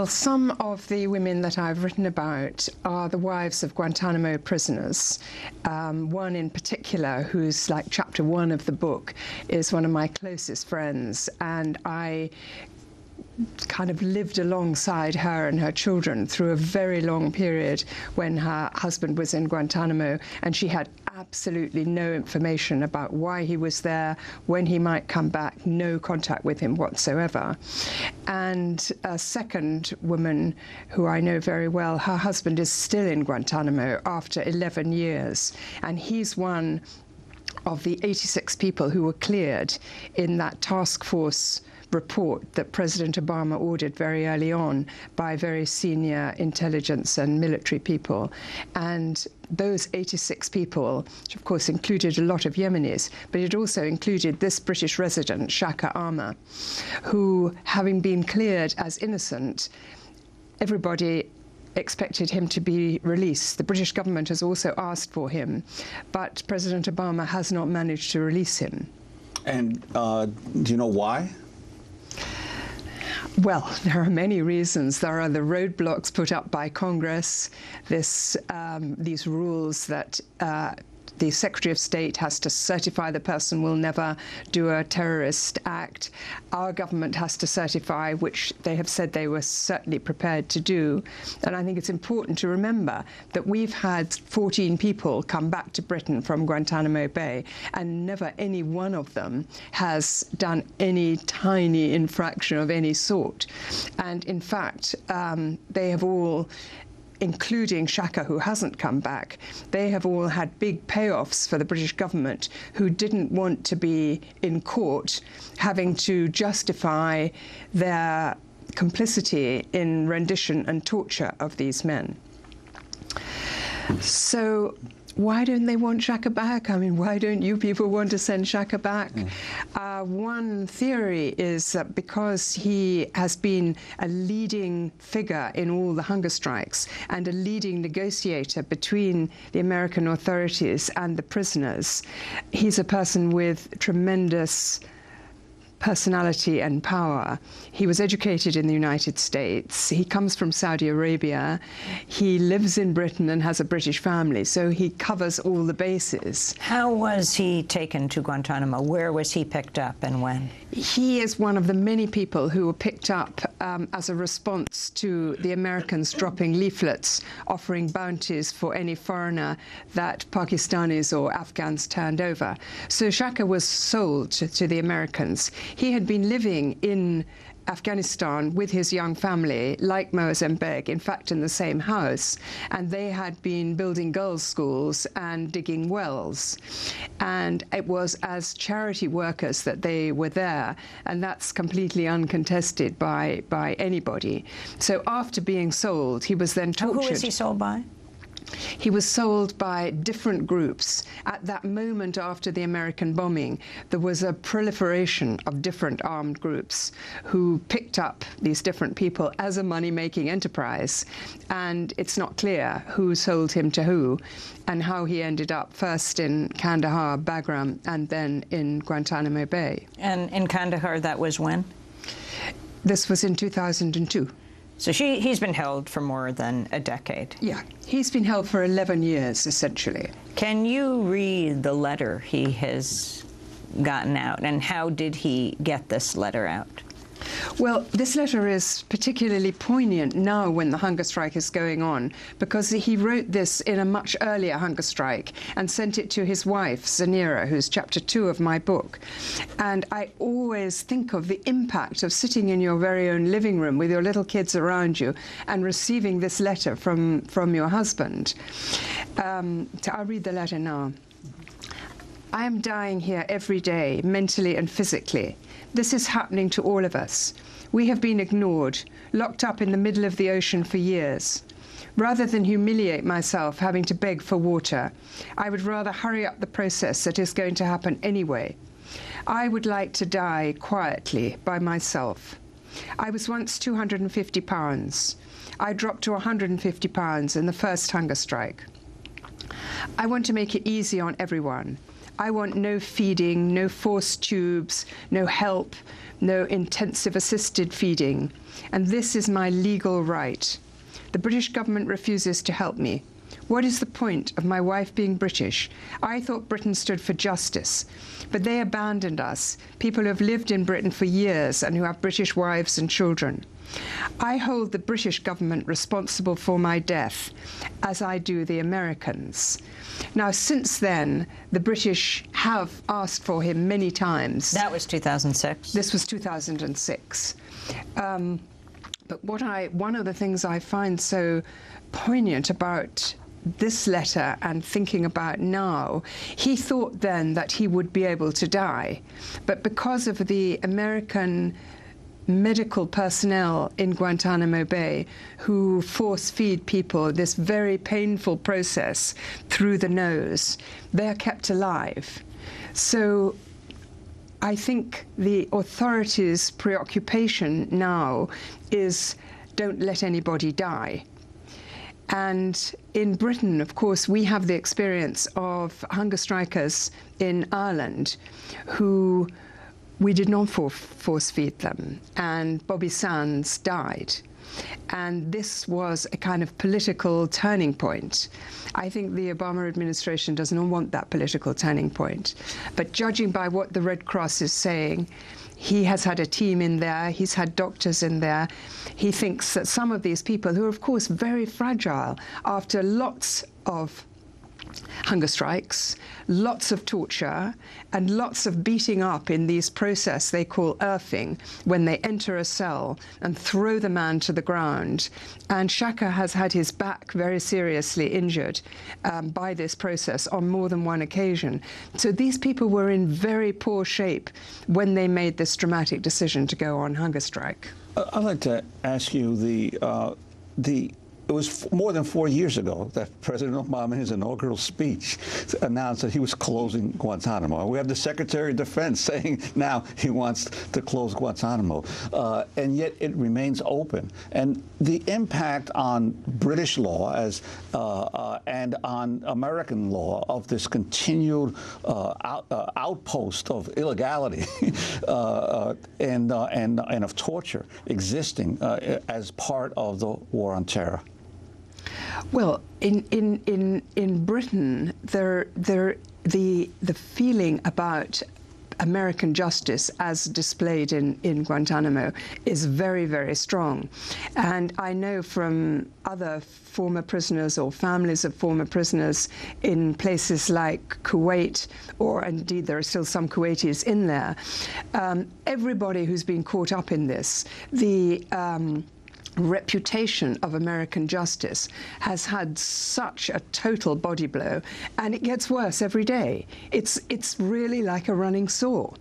Well, some of the women that I've written about are the wives of Guantánamo prisoners. One in particular, who's like chapter 1 of the book, is one of my closest friends, and I kind of lived alongside her and her children through a very long period when her husband was in Guantánamo, and she had absolutely no information about why he was there, when he might come back, no contact with him whatsoever. And a second woman who I know very well, her husband is still in Guantánamo after 11 years, and he's one of the 86 people who were cleared in that task force report that President Obama ordered very early on by very senior intelligence and military people. And those 86 people, which of course included a lot of Yemenis, but it also included this British resident, Shaka Arma, who, having been cleared as innocent, everybody expected him to be released. The British government has also asked for him, but President Obama has not managed to release him. And do you know why? Well, there are many reasons. There are the roadblocks put up by Congress, these rules that the Secretary of State has to certify the person will never do a terrorist act. Our government has to certify, which they have said they were certainly prepared to do. And I think it's important to remember that we've had 14 people come back to Britain from Guantanamo Bay, and never any one of them has done any tiny infraction of any sort. And in fact, they have all, including Shaka, who hasn't come back, they have all had big payoffs for the British government, who didn't want to be in court having to justify their complicity in rendition and torture of these men. So why don't they want Shaka back? I mean, why don't you people want to send Shaka back? One theory is that because he has been a leading figure in all the hunger strikes and a leading negotiator between the American authorities and the prisoners, he's a person with tremendous personality and power. He was educated in the United States. He comes from Saudi Arabia. He lives in Britain and has a British family, so he covers all the bases. How was he taken to Guantanamo? Where was he picked up and when? He is one of the many people who were picked up as a response to the Americans dropping leaflets offering bounties for any foreigner that Pakistanis or Afghans turned over. So Shaka was sold to the Americans. He had been living in Afghanistan with his young family, like Mozambique, in fact in the same house, and they had been building girls' schools and digging wells. And it was as charity workers that they were there, and that's completely uncontested by anybody. So after being sold, he was then tortured. Who was he sold by? He was sold by different groups. At that moment after the American bombing, there was a proliferation of different armed groups who picked up these different people as a money-making enterprise. And it's not clear who sold him to who and how he ended up first in Kandahar, Bagram, and then in Guantanamo Bay. And in Kandahar, that was when? This was in 2002. So he's been held for more than a decade. Yeah, he's been held for 11 years, essentially. Can you read the letter he has gotten out, and how did he get this letter out? Well, this letter is particularly poignant now when the hunger strike is going on, because he wrote this in a much earlier hunger strike and sent it to his wife, Zanira, who's chapter 2 of my book. And I always think of the impact of sitting in your very own living room with your little kids around you and receiving this letter from your husband. So I'll read the letter now. I am dying here every day, mentally and physically. This is happening to all of us. We have been ignored, locked up in the middle of the ocean for years. Rather than humiliate myself having to beg for water, I would rather hurry up the process that is going to happen anyway. I would like to die quietly by myself. I was once 250 pounds. I dropped to 150 pounds in the first hunger strike. I want to make it easy on everyone. I want no feeding, no forced tubes, no help, no intensive assisted feeding. And this is my legal right. The British government refuses to help me. What is the point of my wife being British? I thought Britain stood for justice, but they abandoned us, people who have lived in Britain for years and who have British wives and children. I hold the British government responsible for my death, as I do the Americans. Now, since then, the British have asked for him many times. That was 2006. This was 2006. But one of the things I find so poignant about this letter and thinking about now, he thought then that he would be able to die. But because of the American medical personnel in Guantanamo Bay who force-feed people this very painful process through the nose, they're kept alive. So I think the authorities' preoccupation now is don't let anybody die. And in Britain, of course, we have the experience of hunger strikers in Ireland who we did not force-feed them, and Bobby Sands died. And this was a kind of political turning point. I think the Obama administration does not want that political turning point. But judging by what the Red Cross is saying, he has had a team in there, he's had doctors in there. He thinks that some of these people, who are of course very fragile after lots of hunger strikes, lots of torture, and lots of beating up in this process they call earthing, when they enter a cell and throw the man to the ground. And Shaka has had his back very seriously injured by this process on more than one occasion. So these people were in very poor shape when they made this dramatic decision to go on hunger strike. I'd like to ask you it was more than 4 years ago that President Obama, in his inaugural speech, announced that he was closing Guantanamo. We have the Secretary of Defense saying now he wants to close Guantanamo, and yet it remains open. And the impact on British law and on American law of this continued outpost of illegality and of torture existing as part of the war on terror. Well, in Britain, the feeling about American justice as displayed in Guantanamo is very, very strong. And I know from other former prisoners or families of former prisoners in places like Kuwait, or indeed there are still some Kuwaitis in there, everybody who's been caught up in this, the reputation of American justice has had such a total body blow, and it gets worse every day. It's really like a running sore.